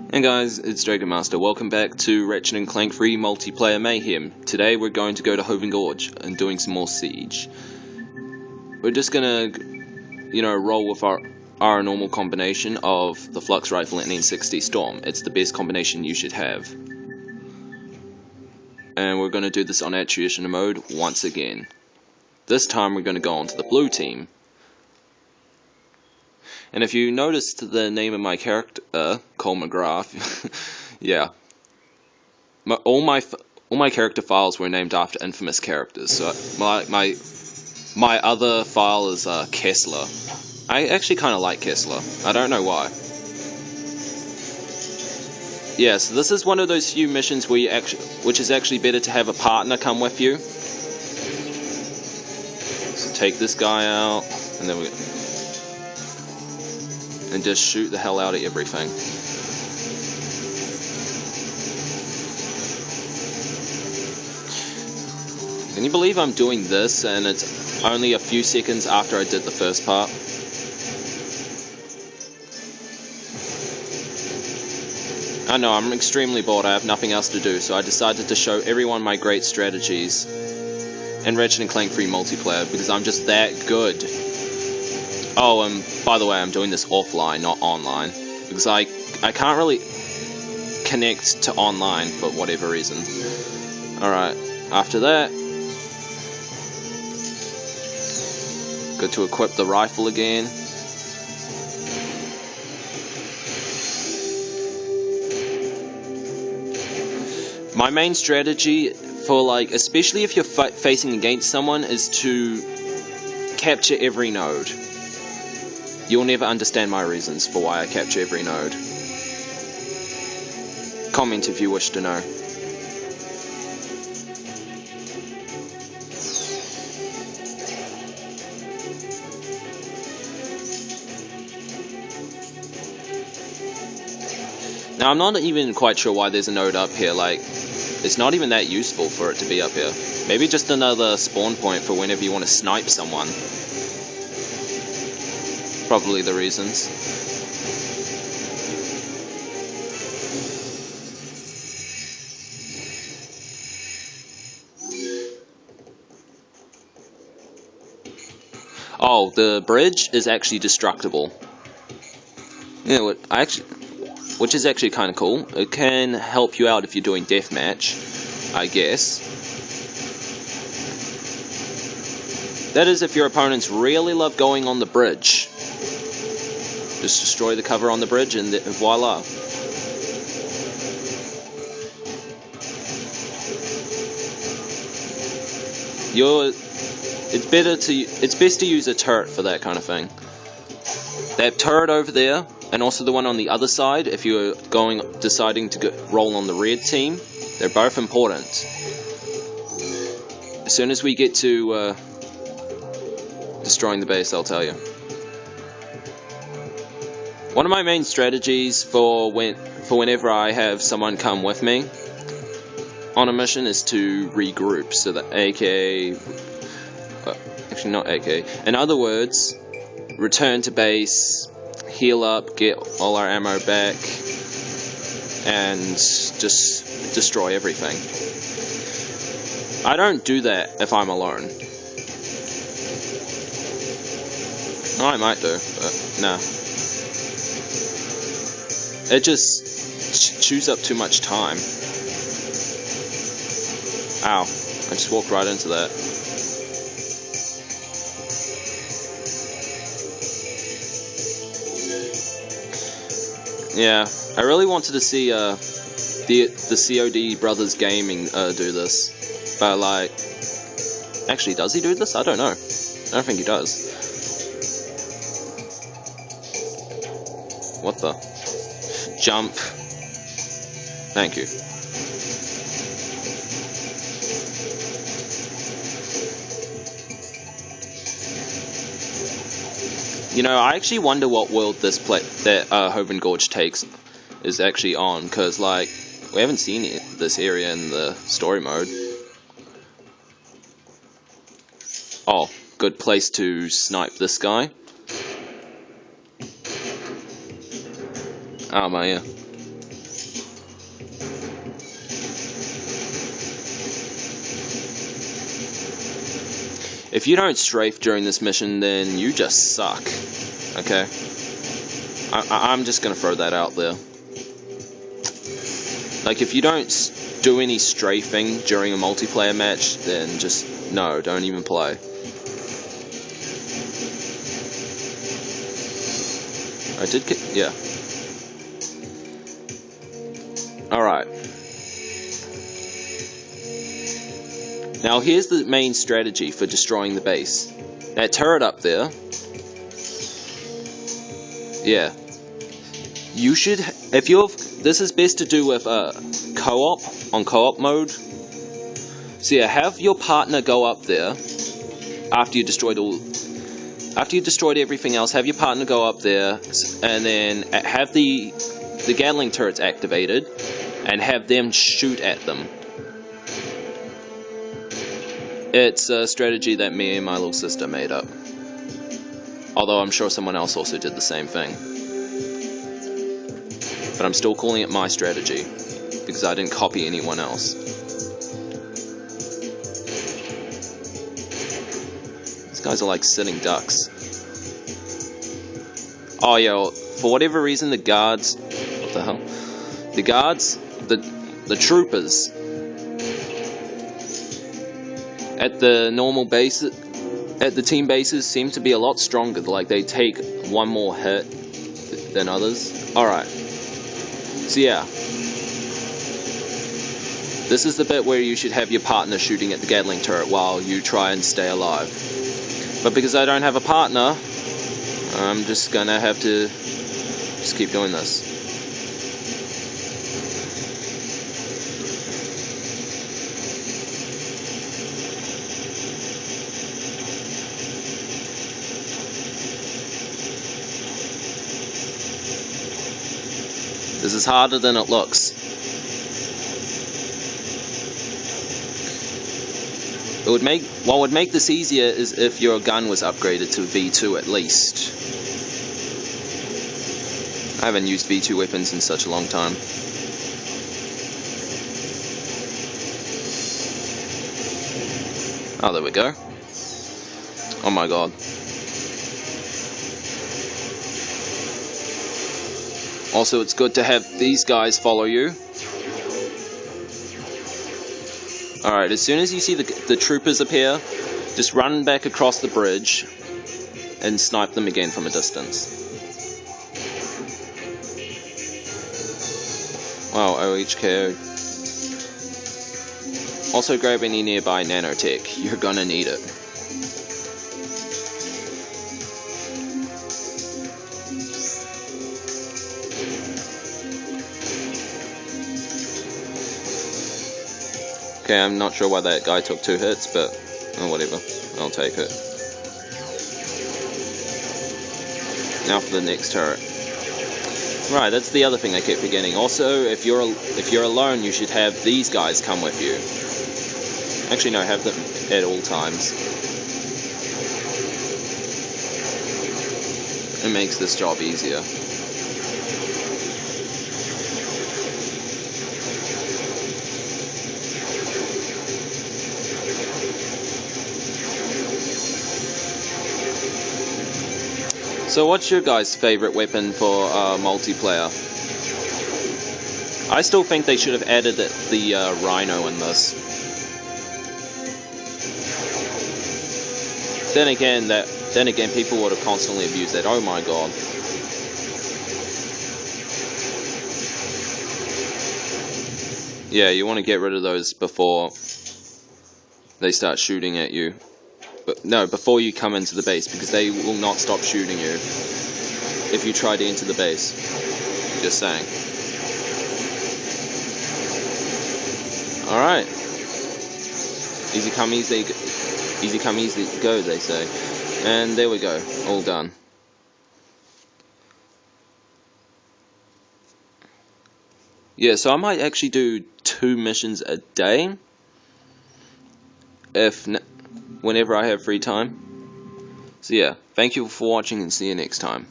Hey guys, it's Dragon Master. Welcome back to Ratchet and Clank free multiplayer mayhem. Today we're going to go to Hoven Gorge and doing some more siege. We're just gonna, roll with our normal combination of the Flux Rifle and N60 Storm. It's the best combination you should have. And we're gonna do this on Attrition mode once again. This time we're gonna go on to the blue team. And if you noticed the name of my character, Cole McGrath, yeah. All my character files were named after infamous characters. So my other file is Kessler. I actually kind of like Kessler. I don't know why. Yeah, so this is one of those few missions where which is actually better to have a partner come with you. So take this guy out, and then and just shoot the hell out of everything. Can you believe I'm doing this and it's only a few seconds after I did the first part? I know, I'm extremely bored, I have nothing else to do, so I decided to show everyone my great strategies in Ratchet and Clank free multiplayer, because I'm just that good. Oh, and by the way, I'm doing this offline, not online, because I can't really connect to online for whatever reason. Alright, after that, good to equip the rifle again. My main strategy for, especially if you're facing against someone, is to capture every node. You'll never understand my reasons for why I capture every node. Comment if you wish to know. Now, I'm not even quite sure why there's a node up here. It's not even that useful for it to be up here. Maybe just another spawn point for whenever you want to snipe someone. Probably the reasons. Oh, the bridge is actually destructible. Yeah, which is actually kind of cool. It can help you out if you're doing deathmatch, I guess. That is if your opponents really love going on the bridge. Just destroy the cover on the bridge and voila. It's best to use a turret for that kind of thing. That turret over there, and also the one on the other side, if you're deciding to roll on the red team, they're both important. As soon as we get to destroying the base, I'll tell you. One of my main strategies for whenever I have someone come with me on a mission is to regroup, so that actually not AK. In other words, return to base, heal up, get all our ammo back, and just destroy everything. I don't do that if I'm alone. Oh, I might do, but nah. It just chews up too much time. Ow, I just walked right into that. Yeah, I really wanted to see the COD Brothers Gaming do this, but actually, does he do this? I don't know. I don't think he does. What the? Jump. Thank you. I actually wonder what world that Hoven Gorge is actually on, because we haven't seen this area in the story mode. Oh, good place to snipe this guy. Oh my, yeah. If you don't strafe during this mission, then you just suck. Okay? I'm just gonna throw that out there. Like, if you don't do any strafing during a multiplayer match, then just, no, don't even play. I did get, yeah. Alright. Now here's the main strategy for destroying the base. That turret up there, yeah. You should, if you're, this is best to do with co-op, on co-op mode. So yeah, have your partner go up there after you destroyed everything else. Have your partner go up there, and then have the Gatling turrets activated, and have them shoot at them. It's a strategy that me and my little sister made up. Although I'm sure someone else also did the same thing. But I'm still calling it my strategy, because I didn't copy anyone else. These guys are like sitting ducks. Oh yeah, well, for whatever reason the guards... What the hell? The guards, the troopers, at the normal base, at the team bases, seem to be a lot stronger. Like, they take one more hit than others. Alright. So yeah. This is the bit where you should have your partner shooting at the Gatling turret while you try and stay alive. But because I don't have a partner, I'm just gonna have to just keep doing this. This is harder than it looks. What would make this easier is if your gun was upgraded to V2 at least. I haven't used V2 weapons in such a long time. Oh, there we go. Oh my god. Also, it's good to have these guys follow you. Alright, as soon as you see the troopers appear, just run back across the bridge and snipe them again from a distance. Wow, OHKO. Also grab any nearby nanotech, you're gonna need it. Okay, I'm not sure why that guy took 2 hits, but oh, whatever, I'll take it. Now for the next turret. Right, that's the other thing I keep forgetting. Also, if you're alone, you should have these guys come with you. Actually, no, have them at all times. It makes this job easier. So what's your guys' favorite weapon for multiplayer? I still think they should have added the Rhino in this. Then again, people would have constantly abused that. Oh my god. Yeah, you want to get rid of those before they start shooting at you. But no, before you come into the base, because they will not stop shooting you if you try to enter the base. Just saying. Alright. Easy come, easy go, they say. And there we go. All done. Yeah, so I might actually do 2 missions a day. Whenever I have free time. So yeah, thank you for watching and see you next time.